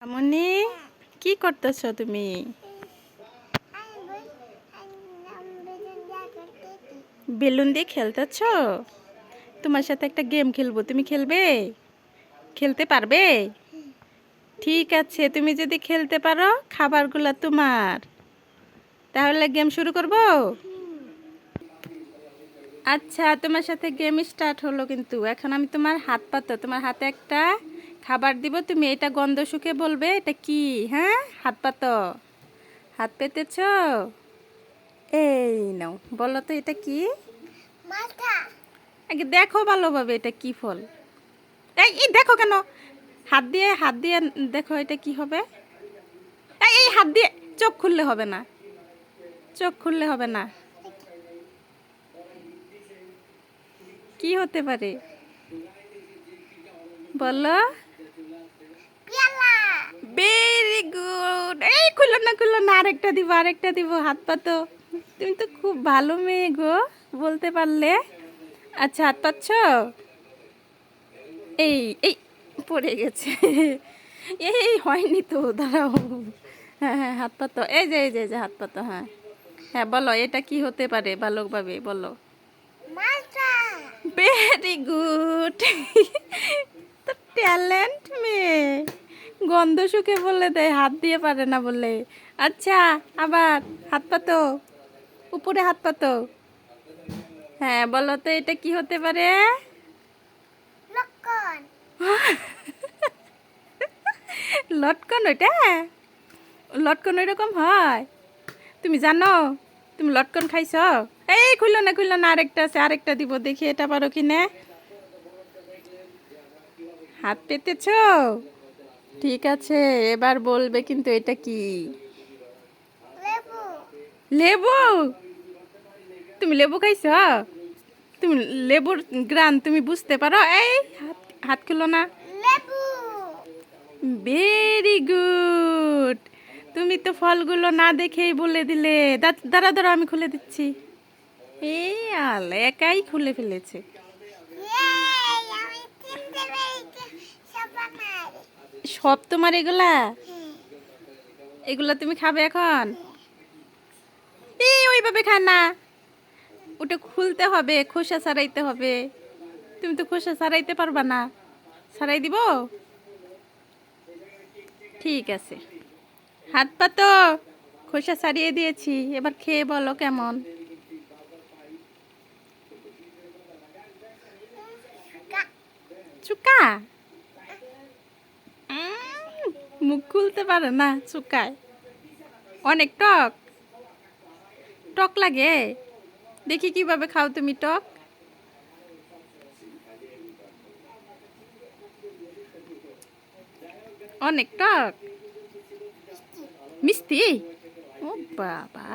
আমনি কি করতেছ তুমি? বেলুন দিয়ে খেলতেছ? তোমার সাথে একটা গেম খেলবো, তুমি খেলবে? খেলতে পারবে? ঠিক আছে, তুমি যদি খেলতে পারো খাবারগুলো তোমার। তাহলে গেম শুরু করব। আচ্ছা, তোমার সাথে গেম স্টার্ট হলো, কিন্তু এখন আমি তোমার হাত পাতো, তোমার হাতে একটা খাবার দিব, তুমি এটা গন্ধ শুকে বলবে এটা কি। হ্যাঁ, হাত পাতো। হাত পেতেছ? এই নাও, বলো তো এটা কি? আগে দেখো ভালোভাবে এটা কি ফল। এই দেখো কেন, হাত দিয়ে দেখো এটা কি হবে। এই হাত দিয়ে চোখ খুললে হবে না, চোখ খুললে হবে না। কি হতে পারে বলো? Very good. এই খুললো না, আরেকটা দিব, হাত পাতো। তুমি তো খুব ভালো মেয়ে গো, বলতে পারলে। আচ্ছা, হাত পাচ্ছ? এই এই পড়ে গেছে। এই হয়নি তো, দাঁড়াও। হ্যাঁ হ্যাঁ, হাত পাতো, এই যে হাত পাতো। হ্যাঁ হ্যাঁ, বলো এটা কি হতে পারে, ভালোভাবে বলো। Very good. তো ট্যালেন্ট মেয়ে, গন্ধ শুকে বলে দেয়, হাত দিয়ে পারে না বলে। আচ্ছা, আবার হাত পাতো, উপরে হাত পাতো। হ্যাঁ, বলো তো এটা কি হতে পারে? লটকন? ওইটা লটকন ওইরকম হয়? তুমি জানো? তুমি লটকন খাইছ? এই খুললো না, আরেকটা দিব, দেখি এটা পারো কি না। হাত পেতেছ? ঠিক আছে, এবার বলবে কিন্তু এটা কি। লেবু? তুমি লেবু খাইছ? তুমি লেবুর গ্রান তুমি বুঝতে পারো? এই হাত, হাত খুলো না। Very good. তুমি তো ফলগুলো না দেখেই বলে দিলে। দাঁড়া দাঁড়া, আমি খুলে দিচ্ছি। এই একাই খুলে ফেলেছে। সব তোমার এগুলা? এগুলা তুমি খাবে এখন? এই ওইভাবে খায় না, ওটা খুলতে হবে, খোসা ছাড়াইতে হবে। তুমি তো খোসা ছাড়াইতে পারবা না। ছাড়াই দিব? ঠিক আছে, হাত পাতো, খোসা ছাড়িয়ে দিয়েছি, এবার খেয়ে বলো কেমন। চুকা? মুখ খুলতে পারে না, চুকায়। অনেক টক? টক লাগে? দেখি কিভাবে খাও তুমি টক। অনেক টক? মিষ্টি? ও বাবা।